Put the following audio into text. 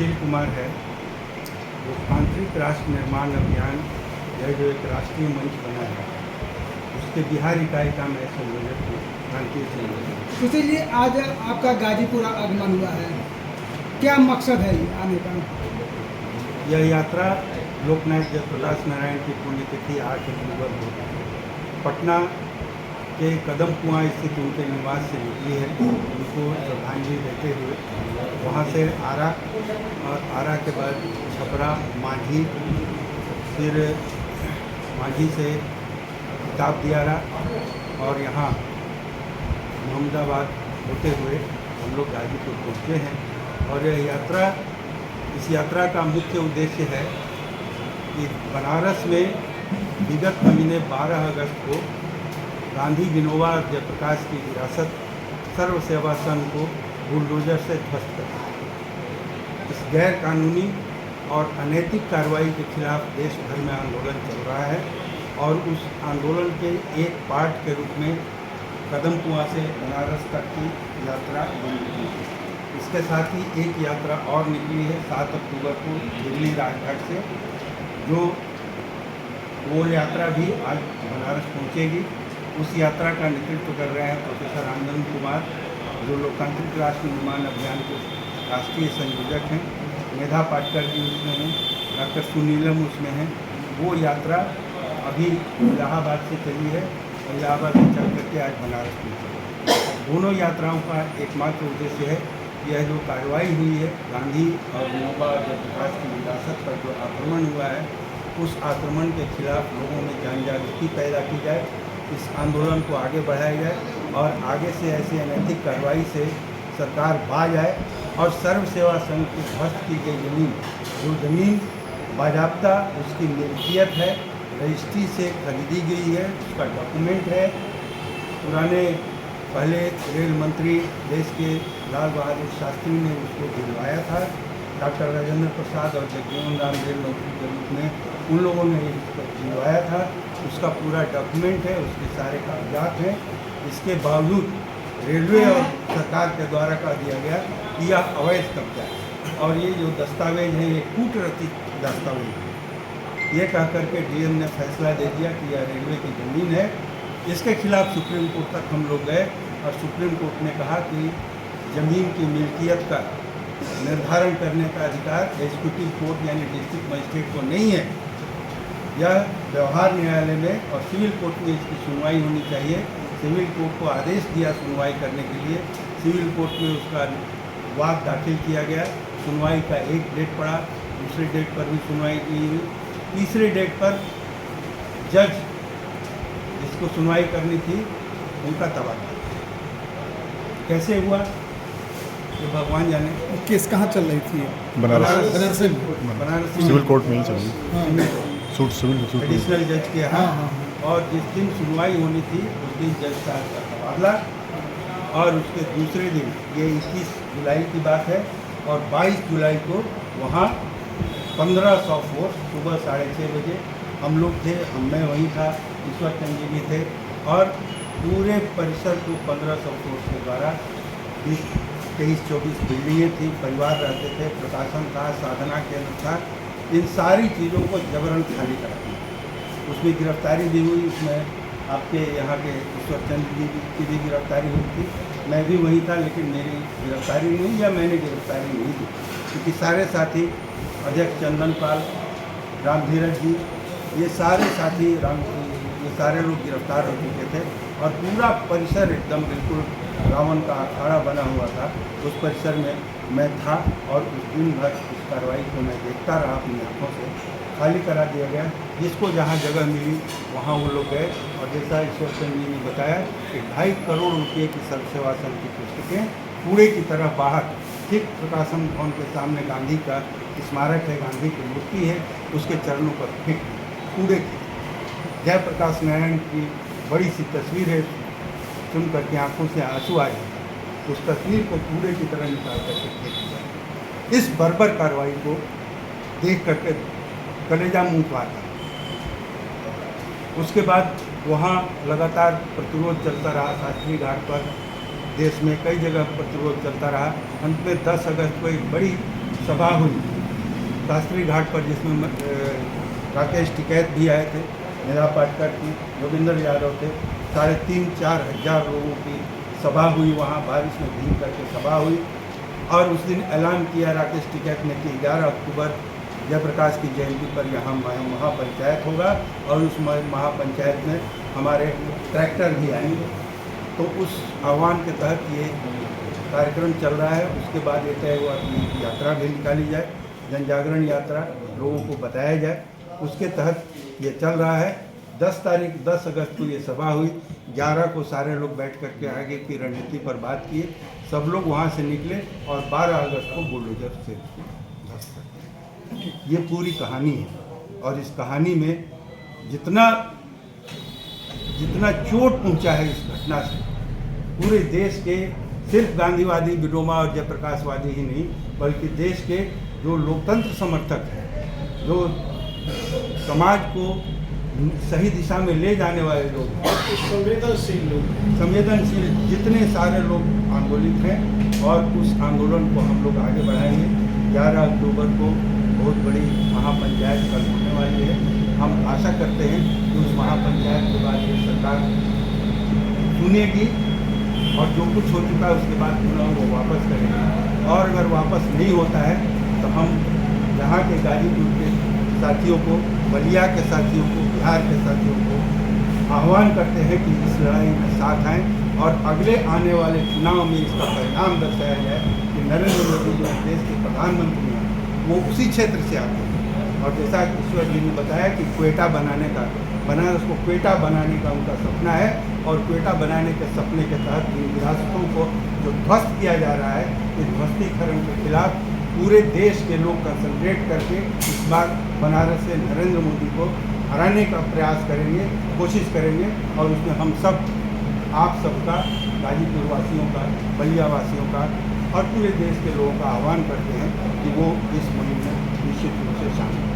सुशील कुमार है। लोकतांत्रिक राष्ट्र निर्माण अभियान यह जो एक राष्ट्रीय मंच बना है, उसके बिहार इकाई का मैं संयोजक हूँ, प्रांतीय संयोजक। सुशील जी, आज आपका गाजीपुर आगमन हुआ है, क्या मकसद है आने का? यह यात्रा लोकनायक जयप्रकाश नारायण की पुण्यतिथि 8 अक्टूबर को पटना के कदम कुआं स्थित उनके निवास से निकली है। उनको श्रद्धांजलि देते हुए वहाँ से आरा और आरा के बाद छपरा, मांझी, फिर मांझी से किताब दियारा और यहाँ मोहम्मदाबाद होते हुए हम लोग गाजीपुर पहुँचे हैं। और यह यात्रा, इस यात्रा का मुख्य उद्देश्य है कि बनारस में विगत महीने 12 अगस्त को गांधी, विनोबा और जयप्रकाश की विरासत सर्व सेवा संघ को बुलडोजर से ध्वस्त कर इस गैर कानूनी और अनैतिक कार्रवाई के खिलाफ देश भर में आंदोलन चल रहा है। और उस आंदोलन के एक पार्ट के रूप में कदम कुआं से बनारस तक की यात्रा निकली है। इसके साथ ही एक यात्रा और निकली है 7 अक्टूबर को दिल्ली राजघाट से, जो वो यात्रा भी आज बनारस पहुंचेगी। उस यात्रा का नेतृत्व कर रहे हैं प्रोफेसर आनंद कुमार, जो लोकतांत्रिक राष्ट्र निर्माण अभियान के राष्ट्रीय संयोजक हैं। मेधा पाटकर जी उसमें हैं, डॉक्टर सुनीलम उसमें हैं। वो यात्रा अभी इलाहाबाद से चली है और इलाहाबाद से चल करके आज बनारस पहुंची। दोनों यात्राओं का एकमात्र उद्देश्य है, यह जो कार्रवाई हुई है गांधी और विनोबा और जयप्रकाश की विरासत पर जो आक्रमण हुआ है, उस आक्रमण के खिलाफ लोगों में जन जागृति पैदा की जाए, इस आंदोलन को आगे बढ़ाया जाए और आगे से ऐसी अनैतिक कार्रवाई से सरकार बाज आए और सर्व सेवा संघ की ध्वस्त की गई जमीन, जो जमीन बाजाब्ता उसकी मिल्कियत है, रजिस्ट्री से खरीदी गई है, उसका डॉक्यूमेंट है। पुराने पहले रेल मंत्री देश के लाल बहादुर शास्त्री ने उसको दिलवाया था। डॉक्टर राजेंद्र प्रसाद और जगजीवन राम रेल मंत्री के रूप में उन लोगों ने इसको दिलवाया था। उसका पूरा डॉक्यूमेंट है, उसके सारे कागजात हैं। इसके बावजूद रेलवे और सरकार के द्वारा कह दिया गया कि यह अवैध कब्जा है और ये जो दस्तावेज है ये कूटनीतिक दस्तावेज है। ये कह करके डीएम ने फैसला दे दिया कि यह रेलवे की ज़मीन है। इसके खिलाफ सुप्रीम कोर्ट तक हम लोग गए और सुप्रीम कोर्ट ने कहा कि ज़मीन की मिल्कियत का निर्धारण करने का अधिकार एग्जीक्यूटिव कोर्ट यानी डिस्ट्रिक्ट मजिस्ट्रेट को नहीं है। यह व्यवहार न्यायालय में और सिविल कोर्ट में इसकी सुनवाई होनी चाहिए। सिविल कोर्ट को आदेश दिया सुनवाई करने के लिए, सिविल कोर्ट में उसका वाद दाखिल किया गया। सुनवाई का एक डेट पड़ा, दूसरे डेट पर भी सुनवाई की हुई, तीसरे डेट पर जज जिसको सुनवाई करनी थी उनका तबादला कैसे हुआ ये भगवान जाने। केस कहाँ चल रही थी? बनारस सिविल कोर्ट में ही चल रही, सिविल एडिशनल जज के यहाँ। और जिस दिन सुनवाई होनी थी उस दिन जज साहब का तबादला और उसके दूसरे दिन, ये 21 जुलाई की बात है, और 22 जुलाई को वहाँ 1500 फोर्स सुबह 6:30 बजे हम लोग थे, मैं वहीं था, ईश्वर चंद जी भी थे, और पूरे परिसर को 1500 फोर्स के द्वारा 23-24 बिल्डिंगें थी, परिवार रहते थे, प्रशासन था, साधना केंद्र था, इन सारी चीज़ों को जबरन खाली करा दिया। उसमें गिरफ्तारी भी हुई, उसमें आपके यहाँ के ईश्वर चंद जी की भी गिरफ्तारी हुई थी। मैं भी वहीं था, लेकिन मेरी गिरफ्तारी नहीं या मैंने गिरफ्तारी नहीं दी, क्योंकि सारे साथी अध्यक्ष चंदन पाल, राम धीरज जी, ये सारे साथी ये सारे लोग गिरफ्तार हो चुके थे और पूरा परिसर एकदम बिल्कुल रावण का अखाड़ा बना हुआ था। उस परिसर में मैं था और उस दिन भर उस कार्रवाई को मैं देखता रहा अपनी आँखों से। खाली करा दिया गया, जिसको जहाँ जगह मिली वहाँ वो लोग गए। और जैसा ईश्वर चंद जी ने बताया कि 2.5 करोड़ रुपये की सर्व सेवा संघ की पुस्तकें कूड़े की तरह बाहर, ठीक प्रकाशन भवन के सामने गांधी का स्मारक है, गांधी की मूर्ति है, उसके चरणों पर फेंक कूड़े की। जयप्रकाश नारायण की बड़ी सी तस्वीर है, सुन करके आंखों से आंसू आए। उस तस्वीर को कूड़े की तरह निकाल करके फेंक दिया। इस बर्बर कार्रवाई को देख करके कलेजा मुँह पर आता। उसके बाद वहाँ लगातार प्रतिरोध चलता रहा, शास्त्री घाट पर, देश में कई जगह प्रतिरोध चलता रहा। अंत में 10 अगस्त को एक बड़ी सभा हुई शास्त्री घाट पर, जिसमें राकेश टिकैत भी आए थे, मेधा पाटकर थी, जोगिंदर यादव थे, 3,500-4 हज़ार लोगों की सभा हुई वहाँ, बारिश में भीग करके सभा हुई। और उस दिन ऐलान किया राकेश टिकैत ने कि 11 अक्टूबर जयप्रकाश की जयंती पर यहाँ महापंचायत होगा और उस महापंचायत में हमारे ट्रैक्टर भी आएंगे। तो उस आह्वान के तहत ये कार्यक्रम चल रहा है। उसके बाद ये तय हुआ कि यात्रा भी निकाली जाए, जन जागरण यात्रा, लोगों को बताया जाए। उसके तहत ये चल रहा है। 10 अगस्त को ये सभा हुई। 11 को सारे लोग बैठ करके आगे की रणनीति पर बात किए। सब लोग वहाँ से निकले और 12 अगस्त को बुलडोजर से ध्वस्त कर दिया। ये पूरी कहानी है और इस कहानी में जितना चोट पहुंचा है इस घटना से, पूरे देश के सिर्फ गांधीवादी, विडोमा और जयप्रकाशवादी ही नहीं, बल्कि देश के जो लोकतंत्र समर्थक हैं, जो समाज को सही दिशा में ले जाने वाले लोग, संवेदनशील जितने सारे लोग आंदोलित हैं, और उस आंदोलन को हम लोग आगे बढ़ाएंगे। 11 अक्टूबर को बहुत बड़ी महापंचायत कल होने वाली है। हम आशा करते हैं कि उस महापंचायत के बाद ये सरकार सुनेगी और जो कुछ हो चुका है उसके बाद पुनः वो वापस करेंगे। और अगर वापस नहीं होता है तो हम यहाँ के गाजीपुर के साथियों को, बलिया के साथियों को, बिहार के साथियों को आह्वान करते हैं कि इस लड़ाई में साथ आएँ और अगले आने वाले चुनाव में इसका परिणाम दर्शाया जाए कि नरेंद्र मोदी जो देश के प्रधानमंत्री हैं वो उसी क्षेत्र से आते हैं। और जैसा ईश्वर जी ने बताया कि क्वेटा बनाने का, बनारस को क्वेटा बनाने का उनका सपना है, और क्वेटा बनाने के सपने के तहत इन विरासतों को जो ध्वस्त किया जा रहा है, इस ध्वस्तीकरण के खिलाफ पूरे देश के लोग कंसंट्रेट करके इस बार बनारस से नरेंद्र मोदी को हराने का प्रयास करेंगे, कोशिश करेंगे। और उसमें हम सब, आप सबका, गाजीपुर वासियों का, बलिया वासियों का और पूरे देश के लोगों का आह्वान करते हैं कि वो इस मुहिम में निश्चित रूप से शामिल हों।